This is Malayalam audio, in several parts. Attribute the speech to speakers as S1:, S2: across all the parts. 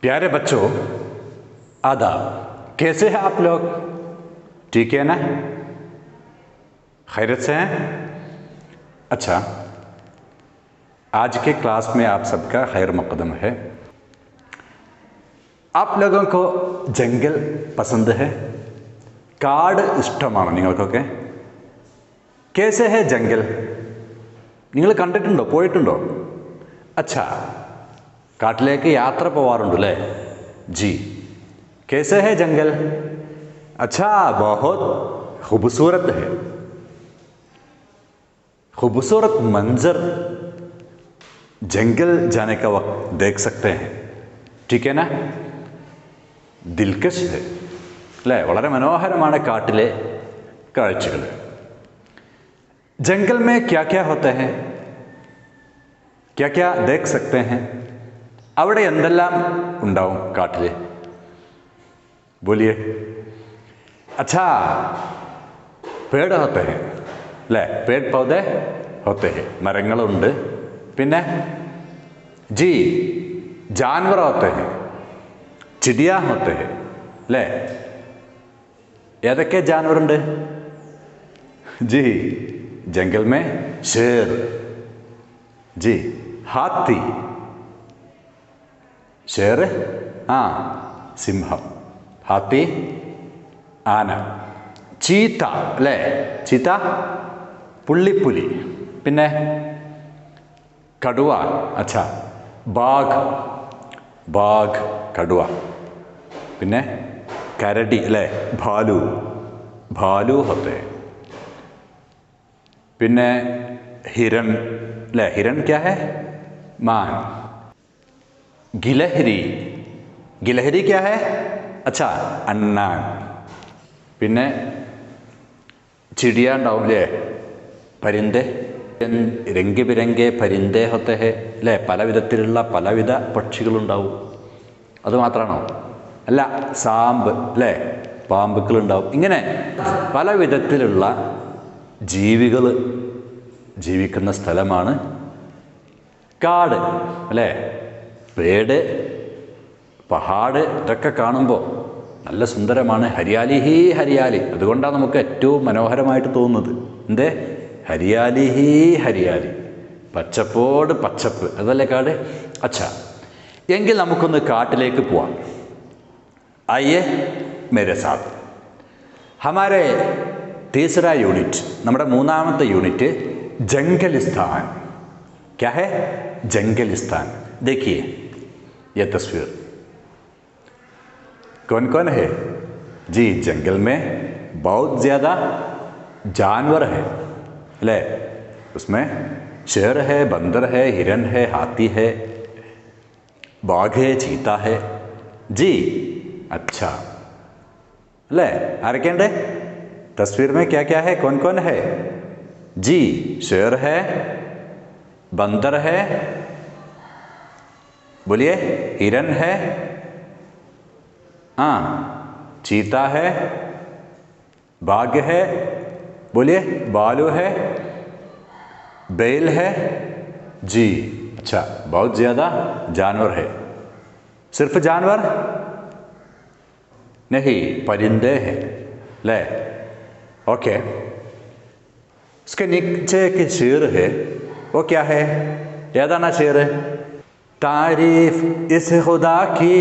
S1: प्यारे बच्चों, आदाब। कैसे हैं आप लोग? ठीक है ना? खैरियत से हैं? अच्छा, आज के क्लास में आप सबका खैर मकदम है। आप लोगों को जंगल पसंद है? കാട് ഇഷ്ടമാണോ നിങ്ങൾക്കൊക്കെ? कैसे है जंगल? നിങ്ങൾ കണ്ടിട്ടുണ്ടോ, പോയിട്ടുണ്ടോ? अच्छा, കാട്ടിലേക്ക് യാത്ര പോവാറുണ്ട് അല്ലേ? जी, कैसे है जंगल? अच्छा, बहुत खूबसूरत है। खूबसूरत मंजर जंगल जाने का वक्त देख सकते हैं, ठीक है ना? दिलकश है അല്ലേ? വളരെ മനോഹരമാണ് കാട്ടിലെ കാഴ്ചകൾ. जंगल में क्या क्या होते हैं? क्या क्या देख सकते हैं? അവിടെ എന്തെല്ലാം ഉണ്ടാവും കാട്ടിൽ? बोलिए. अच्छा, पेड़ होते हैं അല്ലേ? पेड़ पौधे होते हैं, മരങ്ങളുണ്ട്. പിന്നെ जी, जानवर होते हैं, चिड़िया होते हैं അല്ലേ? ഏതൊക്കെ ജാൻവറുണ്ട്? जी, जंगल में शेर, जी, हाथी, शेर, हाँ, സിംഹം, हाथी, ആന, ചീത്ത അല്ലേ? ചീത്ത, പുള്ളിപ്പുലി, പിന്നെ കടുവ, അച്ഛാ, ബാഘ്, ബാഘ്, കടുവ, പിന്നെ കരടി അല്ലേ? ഭാലു, ഭാലു ഹോത്തെ. പിന്നെ हिरण अല്ലേ? हिरण क्या है? मान. गिलहरी, गिलहरी क्या है? अच्छा, अन्नान. പിന്നെ चिड़िया ഉണ്ടാവും അല്ലേ? പരിന്ത്, രംഗ് ബിരംഗെ പരിന്തേ ഹോത്തെ ഹെ അല്ലേ? പല വിധത്തിലുള്ള പലവിധ പക്ഷികളുണ്ടാവും. അതുമാത്രമാണോ? അല്ല, സാമ്പ് അല്ലേ? പാമ്പുക്കളുണ്ടാവും. ഇങ്ങനെ പല വിധത്തിലുള്ള ജീവികൾ ജീവിക്കുന്ന സ്ഥലമാണ് കാട് അല്ലേ? പേട്, പഹാട്, ഇതൊക്കെ കാണുമ്പോൾ നല്ല സുന്ദരമാണ്. ഹരിയാലി ഹീ ഹരിയാലി. അതുകൊണ്ടാണ് നമുക്ക് ഏറ്റവും മനോഹരമായിട്ട് തോന്നുന്നത്. എന്തേ? ഹരിയാലി ഹീ ഹരിയാലി, പച്ചപ്പോട് പച്ചപ്പ്, അതല്ലേ കാട്? അച്ഛാ, എങ്കിൽ നമുക്കൊന്ന് കാട്ടിലേക്ക് പോവാം. आइए मेरे साथ. हमारे तीसरा यूनिट, നമ്മുടെ മൂന്നാമത്തെ യൂണിറ്റ് जंगलिस्तान. क्या है? जंगलिस्तान. देखिए ये तस्वीर, कौन कौन है? जी, जंगल में बहुत ज़्यादा जानवर है अല്ലേ? उसमें शेर है, बंदर है, हिरन है, हाथी है, बाघ है, चीता है. जी, अच्छा अല്ലേ? ആരൊക്കെയുണ്ട് तस्वीर में? क्या क्या है, कौन कौन है? जी, शेर है, बंदर है, बोलिए, हिरन है, हाँ, चीता है, बाघ है, बोलिए, भालू है, बैल है. जी, अच्छा, बहुत ज़्यादा जानवर है. सिर्फ जानवर नहीं, परिंदे हैं ले. ओके, उसके नीचे के शेर है, वो क्या है? यादाना शेर है. तारीफ इस खुदा की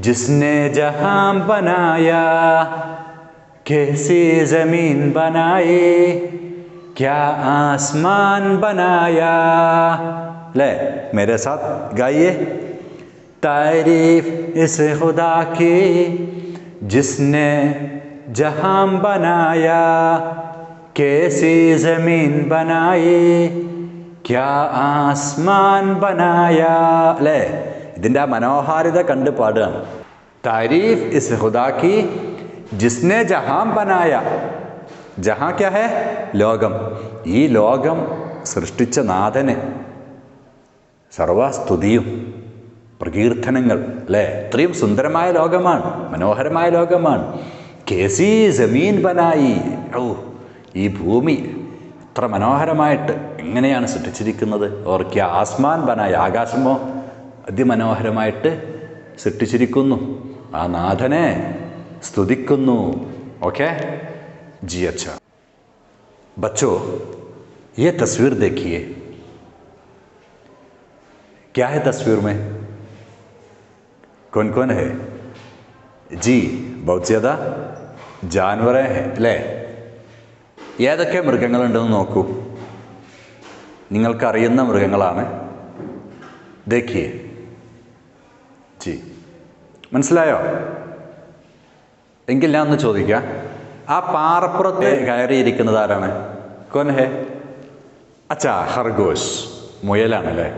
S1: जिसने जहां बनाया, कैसी ज़मीन बनाई, क्या आसमान बनाया. ले, मेरे साथ गाइए. तारीफ इस खुदा की जिसने जहां बनाया, कैसी ज़मीन बनाई, क्या आसमान बनाया. അല്ലേ? ഇതിൻ്റെ ആ മനോഹാരിത കണ്ട് പാടുകയാണ്. താരീഫ് ഇസ് ഖുദാ കി ജിസ്നെ ജഹാൻ ബനായ. ജഹാൻ ക്യാ ഹെ? ലോകം. ഈ ലോകം സൃഷ്ടിച്ച നാഥന് സർവസ്തുതിയും പ്രകീർത്തനങ്ങൾ അല്ലേ? ഇത്രയും സുന്ദരമായ ലോകമാണ്, മനോഹരമായ ലോകമാണ്. കേസി ജമീൻ ബനായി. ഓ, ഈ ഭൂമി ഇത്ര മനോഹരമായിട്ട് എങ്ങനെയാണ് സൃഷ്ടിച്ചിരിക്കുന്നത്. ഓർ ക്യാ ആസ്മാൻ ബനായി. ആകാശമോ അതിമനോഹരമായിട്ട് സൃഷ്ടിച്ചിരിക്കുന്നു, ആ നാഥനെ സ്തുതിക്കുന്നു. ഓക്കെ जी अच्छा बच्चों, ये तस्वीर देखिए, क्या है तस्वीर में? कौन कौन है? जी बहुत ज़्यादा जानवरें हैं അല്ലേ? ഏതൊക്കെ മൃഗങ്ങളുണ്ടെന്ന് നോക്കൂ. നിങ്ങൾക്കറിയുന്ന മൃഗങ്ങളാണ്. देखिए जी, മനസ്സിലായോ? എങ്കിൽ ഞാൻ ഒന്ന് ചോദിക്കാം, ആ പാറപ്പുറത്ത് കയറിയിരിക്കുന്നത് ആരാണ്? കോൻ ഹെ? അച്ഛാ ഖർഗോശ്, മുയലാണല്ലേ.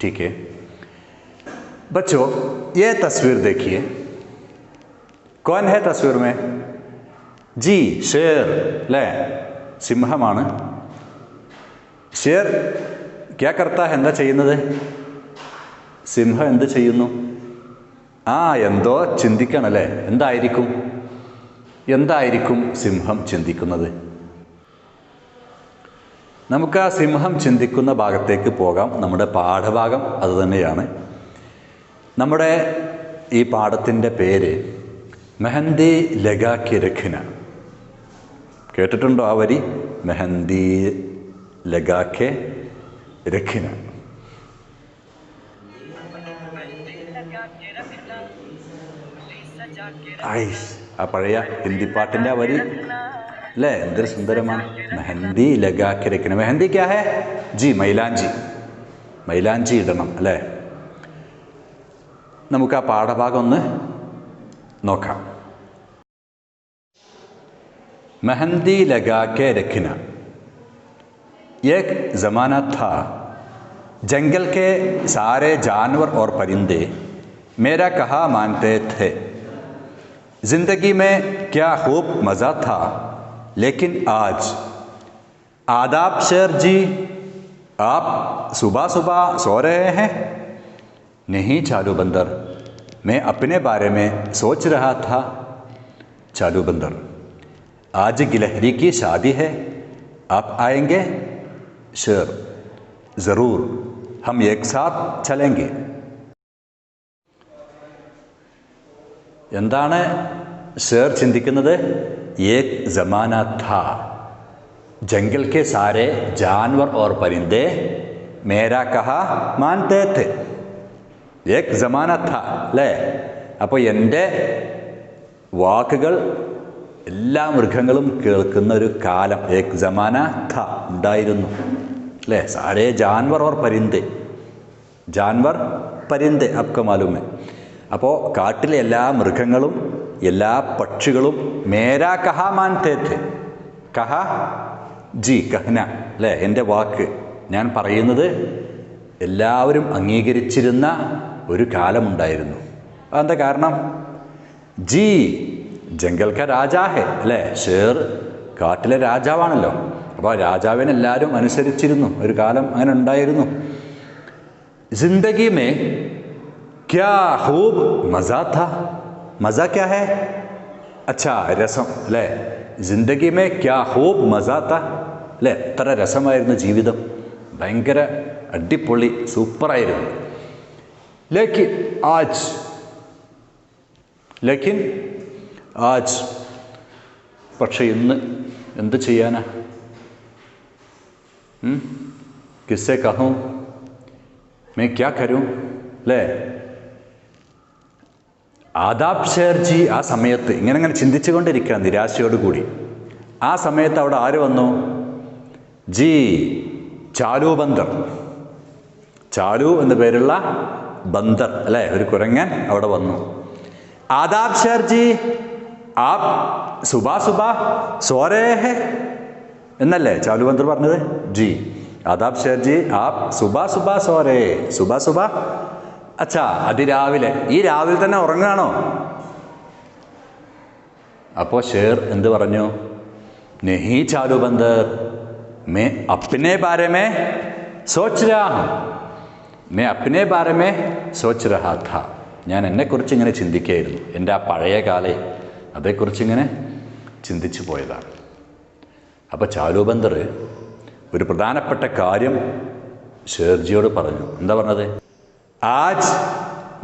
S1: ठीक है बच्चों, ये तस्वीर देखिए, कौन है तस्वीर में? जी शेर ले, സിംഹമാണ്. ഷേർ ക്യാ കർത്താ ഹെ, എന്താ ചെയ്യുന്നത്? സിംഹം എന്ത് ചെയ്യുന്നു? എന്തോ ചിന്തിക്കണല്ലേ. എന്തായിരിക്കും സിംഹം ചിന്തിക്കുന്നത്? നമുക്ക് ആ സിംഹം ചിന്തിക്കുന്ന ഭാഗത്തേക്ക് പോകാം. നമ്മുടെ പാഠഭാഗം അതുതന്നെയാണ്. നമ്മുടെ ഈ പാഠത്തിൻ്റെ പേര് മെഹന്തി ലഗാക്കെ രഖ്ന. കേട്ടിട്ടുണ്ടോ ആ വരി? മെഹന്തി ലഗാക്കെ രഖ്ന. ആ പഴയ ഹിന്ദി പാട്ടിൻ്റെ ആ വരി അല്ലേ, എന്തൊരു സുന്ദരമാണ്. മെഹന്തി ലഗാക്കെ രഖ്ന. മെഹന്തി ക്യാ ഹെ? ജി മൈലാഞ്ചി ഇടണം അല്ലേ. നമുക്ക് ആ പാഠഭാഗം ഒന്ന് നോക്കാം. मेहंदी लगा के रखना। एक ज़माना था जंगल के सारे जानवर और परिंदे मेरा कहा मानते थे। ज़िंदगी में क्या खूब मज़ा था, लेकिन आज आदाब शेर जी, आप सुबह सुबह सो रहे हैं? नहीं चालू बंदर, मैं अपने बारे में सोच रहा था। चालू बंदर, आज गिलहरी की शादी है, आप आएंगे? शेर, ज़रूर, हम एक साथ चलेंगे. എന്താണ് ഷേർ ചിന്തിക്കുന്നത്? एक ज़माना था जंगल के सारे जानवर और परिंदे मेरा कहा मानते थे. एक ज़माना था അല്ലേ. അപ്പോൾ എൻ്റെ വാക്കുകൾ എല്ലാ മൃഗങ്ങളും കേൾക്കുന്ന ഒരു കാലം, ഏക് ജമാന ഥ, ഉണ്ടായിരുന്നു അല്ലേ. സാരേ ജാൻവർ ഓർ പരിന്ത്, ജാൻവർ പരിന്ത് അപ്ക മാലൂമേ. അപ്പോൾ കാട്ടിലെ എല്ലാ മൃഗങ്ങളും എല്ലാ പക്ഷികളും മേരാ കഹ മാൻതേ ഥേ. കഹ ജി കഹ്ന അല്ലേ, എൻ്റെ വാക്ക്, ഞാൻ പറയുന്നത് എല്ലാവരും അംഗീകരിച്ചിരുന്ന ഒരു കാലമുണ്ടായിരുന്നു. അതെന്താ കാരണം? ജി ജംഗൽ കാ രാജാ ഹെ അല്ലേ. ഷേർ കാട്ടിലെ രാജാവാണല്ലോ. അപ്പോൾ രാജാവിനെ എല്ലാവരും അനുസരിച്ചിരുന്നു. ഒരു കാലം അങ്ങനെ ഉണ്ടായിരുന്നു. ജിന്ദഗി മേ ക്യാ ഖൂബ് മസാ ഥാ. മസാ ക്യാ ഹെ? അച്ഛാ രസം അല്ലേ. ജിന്ദഗി മേ ക്യാ ഖൂബ് മസാ ഥാ അല്ലേ. എത്ര രസമായിരുന്നു ജീവിതം, ഭയങ്കര അടിപൊളി സൂപ്പറായിരുന്നു. ലേക്കിൻ ആജ് പക്ഷെ ഇന്ന് എന്ത് ചെയ്യാനാ? കിസ്സെ കഹൂം മേ ക്യാ കരൂം അല്ലേ. ആദാബ് ഷേർ ജി, ആ സമയത്ത് ഇങ്ങനെ ചിന്തിച്ചു കൊണ്ടിരിക്കുക നിരാശയോടുകൂടി. ആ സമയത്ത് അവിടെ ആര് വന്നു? ജി ചാലു ബന്ദർ. ചാലു എന്ന പേരുള്ള ബന്ദർ അല്ലേ, ഒരു കുരങ്ങൻ അവിടെ വന്നു. ആദാബ് ഷേർ ജി, ആപ് സുബാ സുബാ സോരേ ഹെ എന്നല്ലേ ചാലു ബന്ദർ പറഞ്ഞത്? ജി ആദാബ് ഷേർ ജി, ആപ് സുബാ സുബാ സോരേ. സുബാ സുബാ, അച്ഛാ അതിരാവിലെ, ഈ രാവിലെ തന്നെ ഉറങ്ങാണോ? അപ്പോൾ ഷേർ എന്ത് പറഞ്ഞു? നെഹി ചാലു Bandar, may അപ്നെ Bare may സോച്ച് രഹാ ഹൂം. May അപ്നെ Bare may സോച്ച് രഹാ Tha. ഞാൻ എന്നെക്കുറിച്ച് ഇങ്ങനെ ചിന്തിക്കുകയായിരുന്നു. എൻ്റെ ആ പഴയ കാലേ അതേക്കുറിച്ചിങ്ങനെ ചിന്തിച്ചു പോയതാണ്. അപ്പോൾ ചാലു ബന്ദർ ഒരു പ്രധാനപ്പെട്ട കാര്യം ഷേർജിയോട് പറഞ്ഞു. എന്താ പറഞ്ഞത്? ആജ്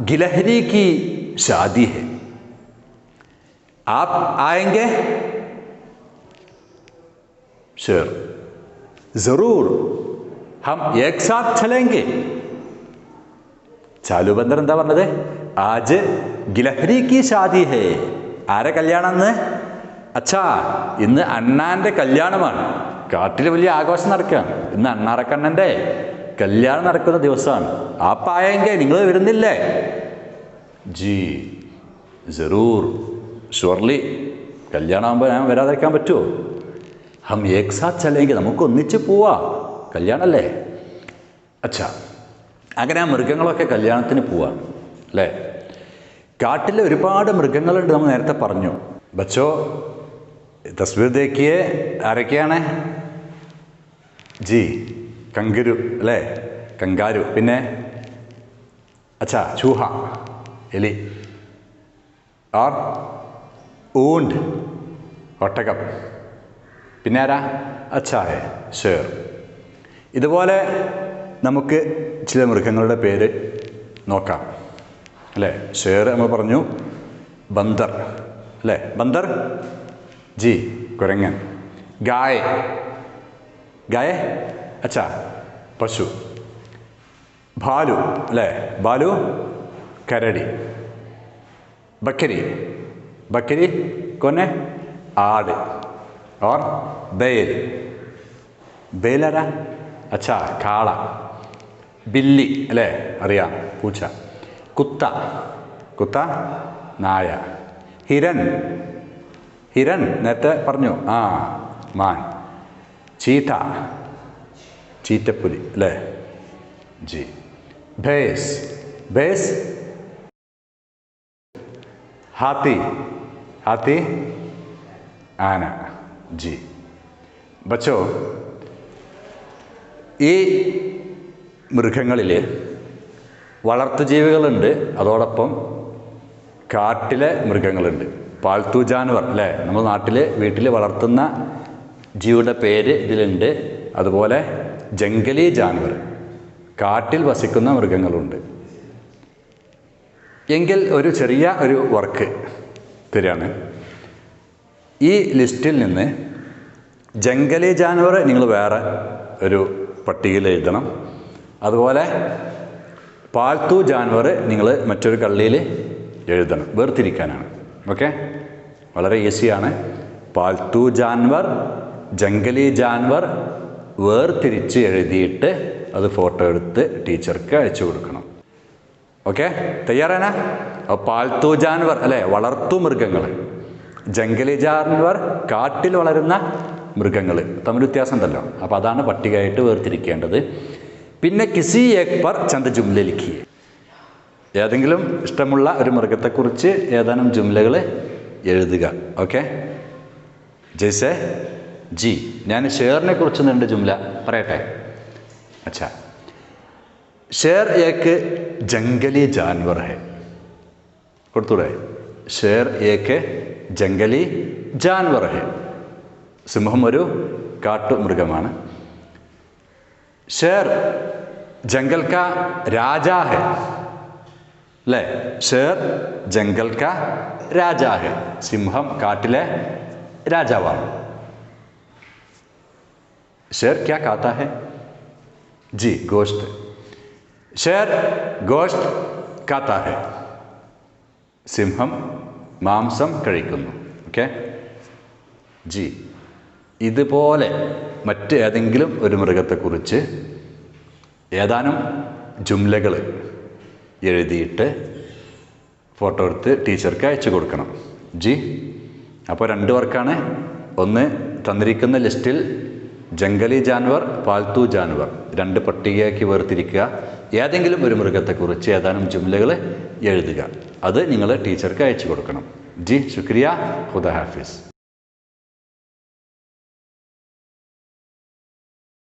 S1: गिलहरी की शादी है. आप आएंगे? शेर जरूर हम एक साथ चलेंगे. ചാലു ബന്ദർ എന്താ പറഞ്ഞത്? ആജ് ഗിലഹരി കി ഷാദി ഹേ. ആരെ കല്യാണം എന്ന്? അച്ഛാ, ഇന്ന് അണ്ണാന്റെ കല്യാണമാണ്. കാട്ടിൽ വലിയ ആഘോഷം നടക്കുകയാണ്. ഇന്ന് അണ്ണാറക്കണ്ണന്റെ കല്യാണം നടക്കുന്ന ദിവസമാണ്. ആ പായെങ്കിൽ നിങ്ങൾ വരുന്നില്ലേ? G ജറൂർ, surely. കല്യാണമാകുമ്പോൾ ഞാൻ വരാതിരിക്കാൻ പറ്റുമോ? ഹം ഏക് സാത്ത് ചലെങ്കിൽ, നമുക്ക് ഒന്നിച്ച് പോവാ, കല്യാണമല്ലേ. അച്ഛാ, അങ്ങനെ ആ മൃഗങ്ങളൊക്കെ കല്യാണത്തിന് പോവാണ് അല്ലേ. കാട്ടിൽ ഒരുപാട് മൃഗങ്ങളുണ്ട്, നമ്മൾ നേരത്തെ പറഞ്ഞു. ബച്ചോ തസ്വീർ ദേക്കിയെ, ആരൊക്കെയാണ്? ജി കങ്കരു അല്ലേ, കങ്കാരു. പിന്നെ അച്ഛാ ചൂഹ, എലി. ഓർ ഊണ്ട്, ഒട്ടകം. പിന്നെ ആരാ? അച്ഛാ ഹേ ഷേർ. ഇതുപോലെ നമുക്ക് ചില മൃഗങ്ങളുടെ പേര് നോക്കാം അല്ലേ. ഷേർ നമ്മൾ പറഞ്ഞു. ബന്ദർ അല്ലേ, ബന്ദർ. ജി കുരങ്ങൻ. ഗായ്, ഗായ അച്ഛാ പശു. ഭാലു അല്ലേ, ബാലു കരടി. ബക്കരി, ബക്കരി കൊന്നെ ആട്. और बैल, बैल आरा? अच्छा കാള. ബില്ലി അല്ലേ, അറിയാം, പൂച്ച. കുത്ത, കുത്ത നായ. ഹിരൺ, ഹിരൺ നേരത്തെ പറഞ്ഞു, ആ മാൻ. ചീറ്റ, ചീറ്റപ്പുലി അല്ലേ. ജി ഭേസ്, ഭേസ്. ഹാത്തി, ഹാത്തി ആന. ജി ബച്ചോ, ഈ മൃഗങ്ങളിൽ വളർത്തുജീവികളുണ്ട്, അതോടൊപ്പം കാട്ടിലെ മൃഗങ്ങളുണ്ട്. പാൽത്തു ജാനുവർ അല്ലേ, നമ്മൾ നാട്ടിൽ വീട്ടിൽ വളർത്തുന്ന ജീവിയുടെ പേര് ഇതിലുണ്ട്. അതുപോലെ ജംഗലി ജാനുവർ, കാട്ടിൽ വസിക്കുന്ന മൃഗങ്ങളുണ്ട്. എങ്കിൽ ഒരു ചെറിയ ഒരു വർക്ക് തരികയാണ്. ഈ ലിസ്റ്റിൽ നിന്ന് ജംഗലി ജാനുവർ നിങ്ങൾ വേറെ ഒരു പട്ടികയിൽ എഴുതണം. അതുപോലെ പാൽത്തു ജാനുവർ നിങ്ങൾ മറ്റൊരു കള്ളിയിൽ എഴുതണം. വേർതിരിക്കാനാണ്. ഓക്കെ, വളരെ ഈസിയാണ്. പാൽത്തു ജാൻവർ, ജംഗലി ജാൻവർ വേർതിരിച്ച് എഴുതിയിട്ട് അത് ഫോട്ടോ എടുത്ത് ടീച്ചർക്ക് അയച്ചു കൊടുക്കണം. ഓക്കെ, തയ്യാറാണ്? അപ്പോൾ പാൽത്തു ജാൻവർ അല്ലേ, വളർത്തു മൃഗങ്ങൾ. ജംഗലി ജാൻവർ, കാട്ടിൽ വളരുന്ന മൃഗങ്ങൾ. തമ്മിൽ വ്യത്യാസം ഉണ്ടല്ലോ. അപ്പോൾ അതാണ് പട്ടികയായിട്ട് വേർതിരിക്കേണ്ടത്. പിന്നെ കിസി ഏക് പർ ചന്ദ് ജുംല ലിഖിയെ. ഏതെങ്കിലും ഇഷ്ടമുള്ള ഒരു മൃഗത്തെക്കുറിച്ച് ഏതാനും ജുംലകൾ എഴുതുക. ഓക്കെ, ജയ്സെ ജി, ഞാൻ ഷേറിനെ കുറിച്ച് 2 ജുംല പറയട്ടെ. അച്ഛാ, ഷേർ ഏക്ക് ജംഗലി ജാൻവർ ഹെ. കൊടുത്തൂടെ? ഷേർ ഏക്ക് ജംഗലി ജാൻവർ ഹെ. സിംഹം ഒരു കാട്ടുമൃഗമാണ്. ഷേർ ജംഗൽ കാ രാജാ ഹെ അല്ലേ. ഷേർ ജംഗൽ കാ രാജാ ഹെ. സിംഹം കാട്ടിലെ രാജാവാണ്. ഷേർ ക്യാ ഖാത്താ ഹെ? ജി ഗോഷ്ത്. ഷേർ ഗോഷ്ത് ഖാത്താ ഹെ. സിംഹം മാംസം കഴിക്കുന്നു. Okay G. ഇതുപോലെ മറ്റ് ഏതെങ്കിലും ഒരു മൃഗത്തെക്കുറിച്ച് ഏതാനും ജുംലകൾ എഴുതിയിട്ട് ഫോട്ടോ എടുത്ത് ടീച്ചർക്ക് അയച്ചു കൊടുക്കണം. ജി, അപ്പോൾ 2 വർക്കാണ്. ഒന്ന്, തന്നിരിക്കുന്ന ലിസ്റ്റിൽ ജംഗലി ജാൻവർ, പാൽത്തു ജാൻവർ 2 പട്ടികയാക്കി വേർതിരിക്കുക. ഏതെങ്കിലും ഒരു മൃഗത്തെക്കുറിച്ച് ഏതാനും ജുംലകൾ എഴുതുക. അത് നിങ്ങൾ ടീച്ചർക്ക് അയച്ചു കൊടുക്കണം. ജി ശുക്രിയ. ഖുദ ഹാഫിസ്.